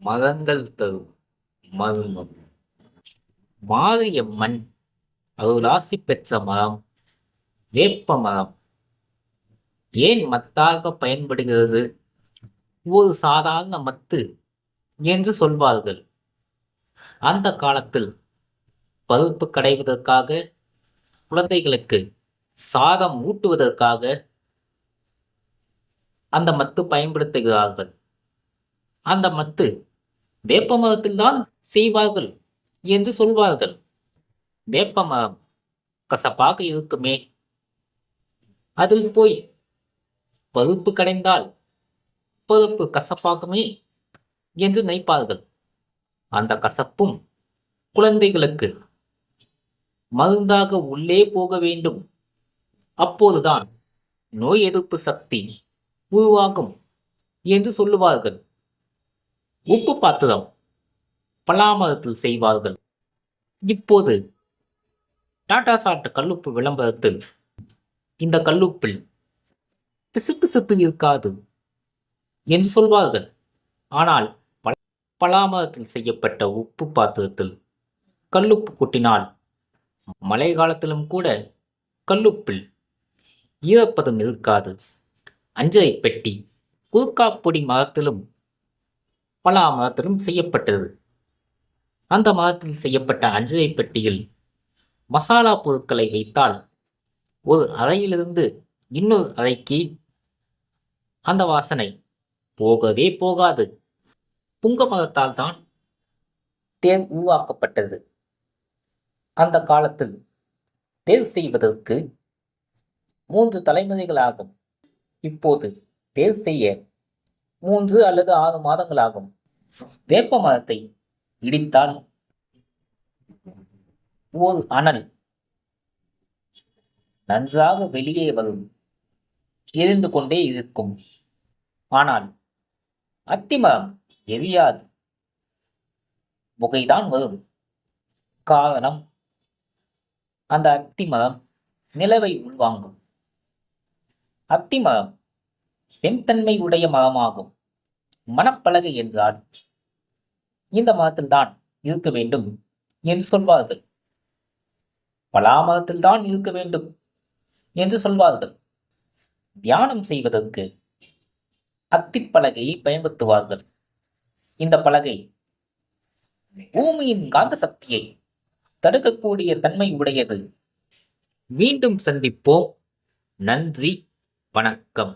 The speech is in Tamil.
மதங்கள் தரும் மர்மம். மாறிய மண் அருளாசி பெற்ற மரம் வேப்ப மரம். ஏன் மத்தாக பயன்படுகிறது? ஒரு சாதாரண மத்து என்று சொல்வார்கள். அந்த காலத்தில் பருப்பு கடைவதற்காக, குழந்தைகளுக்கு சாதம் ஊட்டுவதற்காக அந்த மத்து பயன்படுத்துகிறார்கள். அந்த மத்து வேப்ப மரத்தில்தான் செய்வார்கள் என்று சொல்வார்கள். வேப்ப மரம் கசப்பாக இருக்குமே, அதில் போய் பருப்பு கடைந்தால் பருப்பு கசப்பாகுமே என்று நினைப்பார்கள். அந்த கசப்பும் குழந்தைகளுக்கு மருந்தாக உள்ளே போக வேண்டும். அப்போதுதான் நோய் எதிர்ப்பு சக்தி உருவாகும் என்று சொல்லுவார்கள். உப்பு பாத்திரம் பலாமரத்தில் செய்வார்கள். இப்போது டாடா சால்ட் கல்லுப்பு விளம்பரத்தில் இந்த கல்லுப்பில் பிசுபிசுப்பு இருக்காது என்று சொல்வார்கள். ஆனால் பலாமரத்தில் செய்யப்பட்ட உப்பு பாத்திரத்தில் கல்லுப்பு கொட்டினால் மழை காலத்திலும் கூட கல்லுப்பில் ஈரப்பதம் இருக்காது. அஞ்சரை பெட்டி குறுக்காப்பொடி மரத்திலும் பலா மரத்திலும் செய்யப்பட்டது. அந்த மரத்தில் செய்யப்பட்ட அஞ்சரை பெட்டியில் மசாலா பொருட்களை வைத்தால் ஒரு அறையிலிருந்து இன்னொரு அறைக்கு அந்த வாசனை போகவே போகாது. புங்க மரத்தால் தான் தேன் உருவாக்கப்பட்டது. அந்த காலத்தில் தேர் செய்வதற்கு 3 தலைமுறைகள் ஆகும். இப்போது தேர் செய்ய 3 அல்லது 6 மாதங்கள் ஆகும். வேப்ப மரத்தை இடித்தால் ஒரு அனல் நன்றாக வெளியே வரும், எரிந்து கொண்டே இருக்கும். ஆனால் அத்திமரம் எரியாது, புகைதான் வரும். காரணம், அந்த அத்திமரம் நிலவை உள்வாங்கும். அத்திமரம் பெண்தன்மை உடைய மரமாகும். மணப்பலகை என்றால் இந்த மரத்தில்தான் இருக்க வேண்டும் என்று சொல்வார்கள். பலாமரத்தில் தான் இருக்க வேண்டும் என்று சொல்வார்கள். தியானம் செய்வதற்கு அத்திப்பலகையை பயன்படுத்துவார்கள். இந்த பலகை பூமியின் காந்த சக்தியை தடுக்கக்கூடிய தன்மை உடையது. மீண்டும் சந்திப்போம். நன்றி, வணக்கம்.